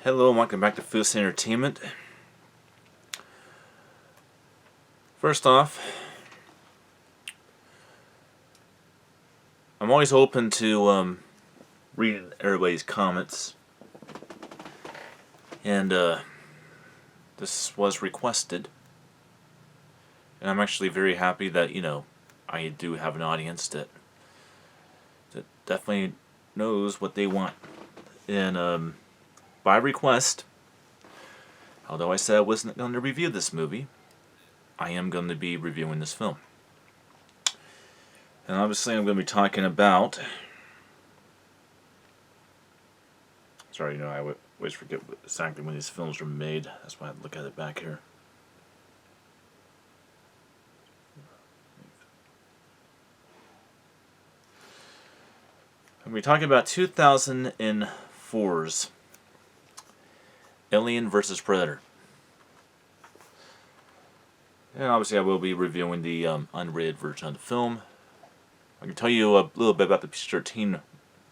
Hello and welcome back to Foos Entertainment. First off, I'm always open to reading everybody's comments, and this was requested, and I'm actually very happy that I do have an audience that definitely knows what they want, and by request, although I said I wasn't going to review this movie, I am going to be reviewing this film. And obviously I'm going to be talking about... Sorry, I always forget exactly when these films were made. That's why I look at it back here. I'm going to be talking about 2004's Alien vs. Predator. And obviously I will be reviewing the unrated version of the film. I can tell you a little bit about the PG-13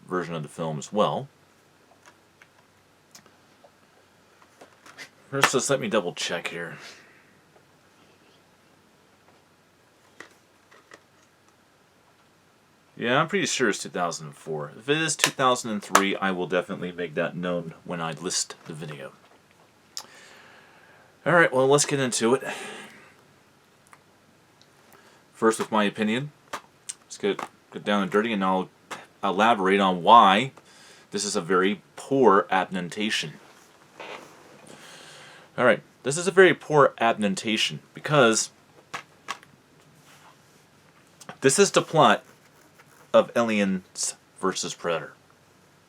version of the film as well. First, just let me double check here. Yeah, I'm pretty sure it's 2004. If it is 2003, I will definitely make that known when I list the video. Alright, well, let's get into it. First, with my opinion. Let's get down and dirty, and I'll elaborate on why this is a very poor adaptation. Alright, this is a very poor adaptation because this is the plot of Aliens vs. Predator.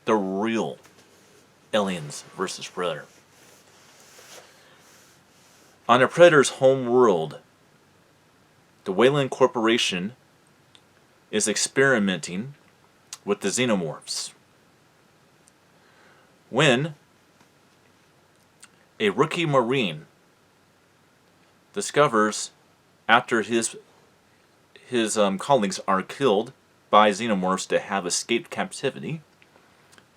The real Aliens vs. Predator. On a Predator's home world, the Weyland Corporation is experimenting with the xenomorphs when a rookie Marine discovers, after his colleagues are killed by xenomorphs that have escaped captivity,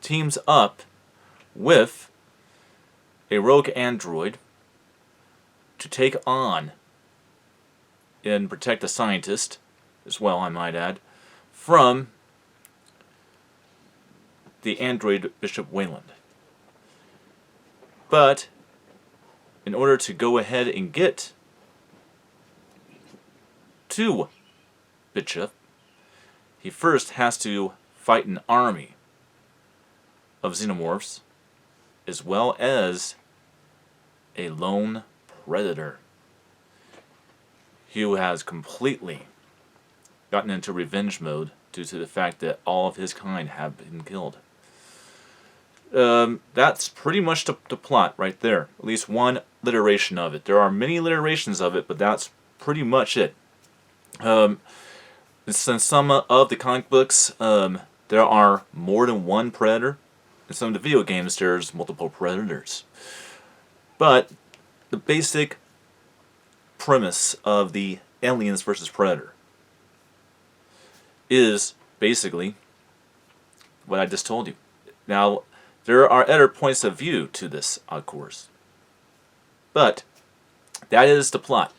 teams up with a rogue android to take on and protect the scientist, as well, I might add, from the android Bishop Weyland. But in order to go ahead and get to Bishop, he first has to fight an army of xenomorphs, as well as a lone predator who has completely gotten into revenge mode due to the fact that all of his kind have been killed. That's pretty much the plot right there. At least one iteration of it. There are many iterations of it, but that's pretty much it. In some of the comic books, there are more than one predator. In some of the video games, there's multiple predators. But the basic premise of the Aliens vs. Predator is basically what I just told you. Now, there are other points of view to this, of course. But that is the plot.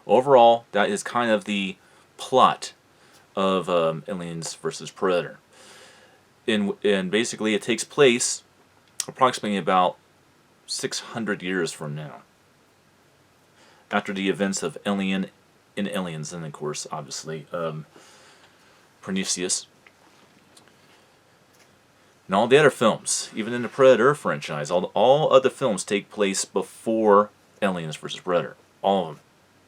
Overall, that is kind of the plot of Aliens vs. Predator. And basically it takes place approximately about 600 years from now, after the events of Alien and Aliens, and of course, obviously, Prometheus. And all the other films, even in the Predator franchise, all other films take place before Aliens vs. Predator. All of them.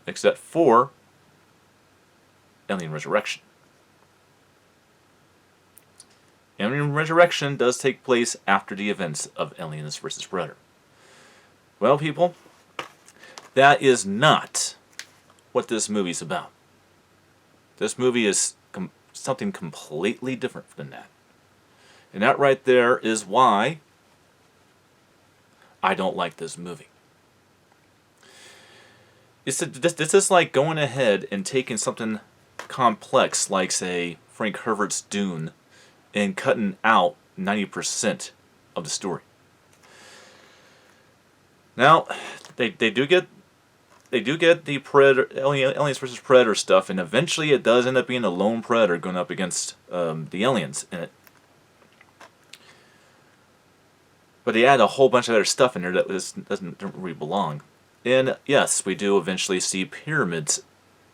Except for Alien Resurrection. Alien Resurrection does take place after the events of Aliens vs. Predator. Well, people, that is not what this movie's about. This movie is something completely different than that. And that right there is why I don't like this movie. This is like going ahead and taking something complex like, say, Frank Herbert's Dune and cutting out 90% of the story. Now, they do get the Predator, Aliens versus Predator stuff, and eventually it does end up being a lone Predator going up against the aliens in it. But they add a whole bunch of other stuff in there that doesn't really belong. And yes, we do eventually see pyramids.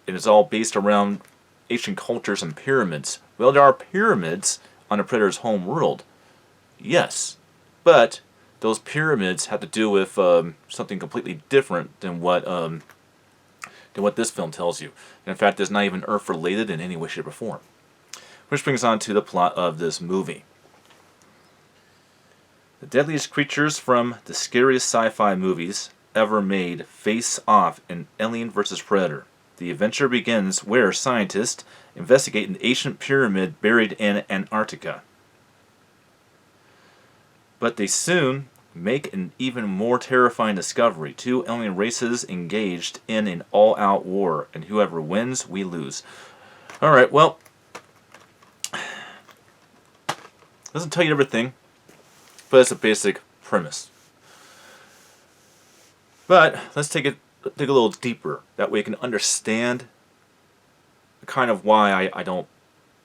It is all based around ancient cultures and pyramids. Well, there are pyramids on the Predator's home world. Yes. But those pyramids have to do with something completely different than what this film tells you. And in fact, it's not even Earth-related in any way, shape, or form. Which brings on to the plot of this movie. The deadliest creatures from the scariest sci-fi movies ever made face off in Alien vs. Predator. The adventure begins where scientists investigate an ancient pyramid buried in Antarctica. But they soon make an even more terrifying discovery. Two alien races engaged in an all-out war, and whoever wins, we lose. Alright, well, doesn't tell you everything, but it's a basic premise. But let's dig a little deeper. That way you can understand kind of why I don't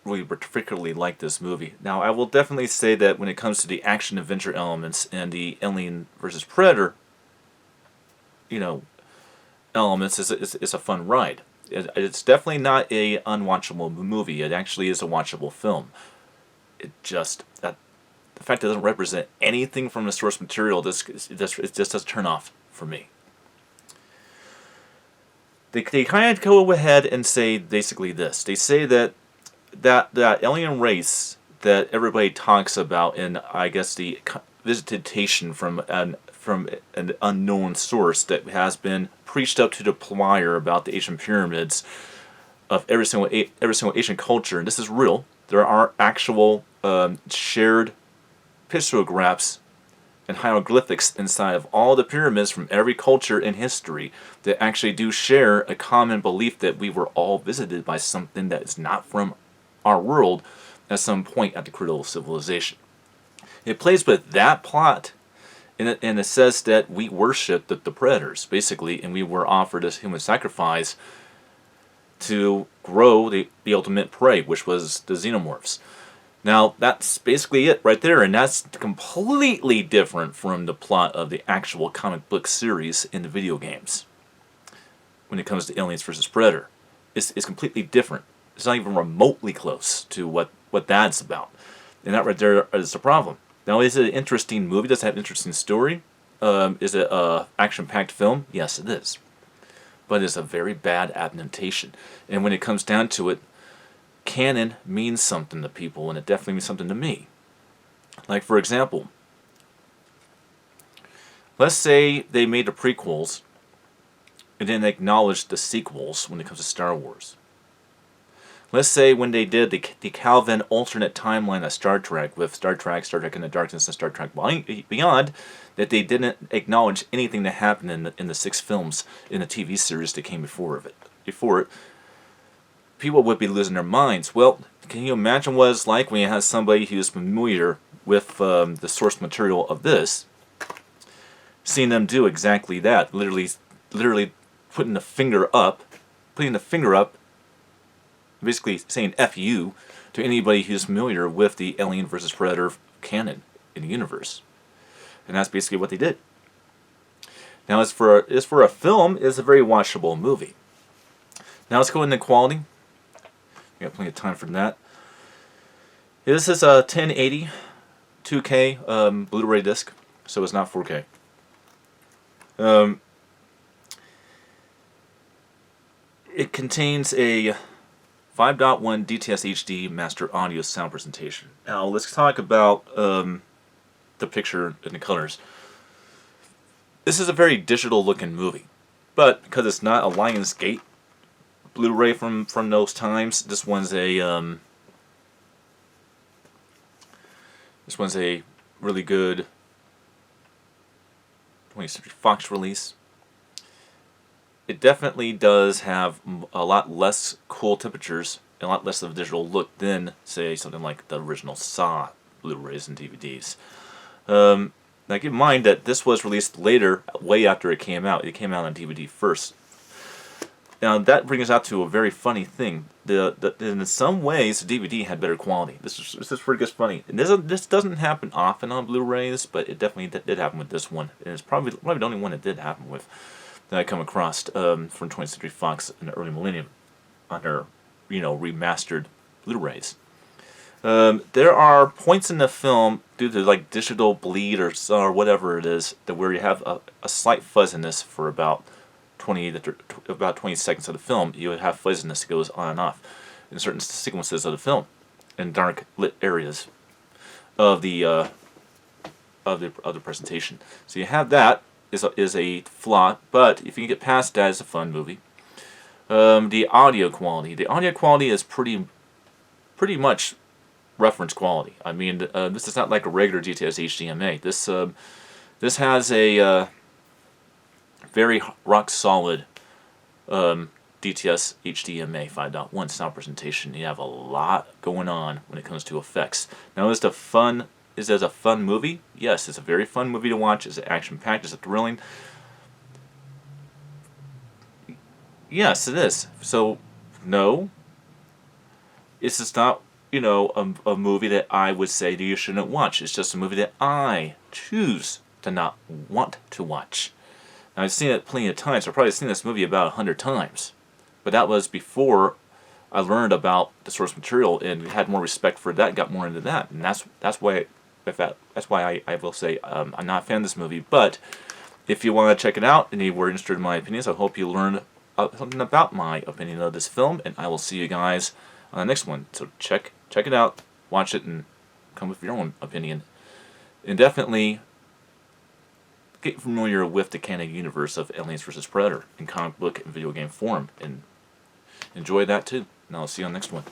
really particularly like this movie. Now, I will definitely say that when it comes to the action-adventure elements and the Alien vs. Predator, elements, it's a fun ride. It's definitely not a unwatchable movie. It actually is a watchable film. The fact that it doesn't represent anything from the source material, it just does turn off for me. They kind of go ahead and say basically this. They say that alien race that everybody talks about in, I guess, the visitation from an unknown source that has been preached up to the choir about the ancient pyramids of every single ancient culture, and this is real. There are actual shared pictographs and hieroglyphics inside of all the pyramids from every culture in history that actually do share a common belief that we were all visited by something that is not from our world at some point at the critical civilization. It plays with that plot, and it says that we worship the predators, basically, and we were offered as human sacrifice to grow the ultimate prey, which was the xenomorphs. Now, that's basically it right there, and that's completely different from the plot of the actual comic book series in the video games. When it comes to Aliens vs. Predator, it's completely different. It's not even remotely close to what that's about. And that right there is the problem. Now, is it an interesting movie? Does it have an interesting story? Is it an action-packed film? Yes, it is. But it's a very bad adaptation. And when it comes down to it, canon means something to people, and it definitely means something to me. Like, for example, let's say they made the prequels and then acknowledged the sequels when it comes to Star Wars. Let's say when they did the Calvin alternate timeline of Star Trek with Star Trek in the Darkness, and Star Trek Beyond, that they didn't acknowledge anything that happened in the 6 films in the TV series that came before it, people would be losing their minds. Well, can you imagine what it's like when you have somebody who's familiar with the source material of this, seeing them do exactly that, literally putting the finger up, basically saying F you to anybody who's familiar with the Alien vs. Predator canon in the universe. And that's basically what they did. Now, as for a film, it's a very watchable movie. Now let's go into quality. We got plenty of time for that. This is a 1080 2K Blu-ray disc, so it's not 4K. It contains a 5.1 DTS HD master audio sound presentation. Now let's talk about the picture and the colors. This is a very digital looking movie, but because it's not a Lionsgate Blu-ray from those times, this one's a really good 20th Century Fox release. It definitely does have a lot less cool temperatures and a lot less of a digital look than, say, something like the original Saw Blu-rays and DVDs. Now Now keep in mind that this was released later, way after it came out. It came out on DVD first. Now that brings us out to a very funny thing. In some ways, the DVD had better quality. This is pretty funny. And this doesn't happen often on Blu-rays, but it definitely did happen with this one. And it's probably the only one it did happen with that I come across from 20th Century Fox in the early millennium on their remastered Blu-rays. There are points in the film due to like digital bleed or whatever it is that where you have a slight fuzziness for about 20 seconds of the film. You would have fuzziness that goes on and off in certain sequences of the film in dark lit areas of the presentation. So you have that is a flaw, but if you can get past that, it's a fun movie. The audio quality is pretty much reference quality. I mean, this is not like a regular DTS HDMA. This has a very rock solid DTS HDMA 5.1 sound presentation. You have a lot going on when it comes to effects. Now, is it a fun movie? Yes, it's a very fun movie to watch. Is it action-packed? Is it thrilling? Yes, it is. So, no, it's just not a movie that I would say that you shouldn't watch. It's just a movie that I choose to not want to watch. Now, I've seen it plenty of times. I've probably seen this movie about 100 times. But that was before I learned about the source material and had more respect for that and got more into that. And that's why I will say I'm not a fan of this movie. But if you want to check it out and you were interested in my opinions, I hope you learned something about my opinion of this film. And I will see you guys on the next one. So check it out, watch it, and come with your own opinion. And definitely get familiar with the canon universe of Aliens vs. Predator in comic book and video game form, and enjoy that too. And I'll see you on the next one.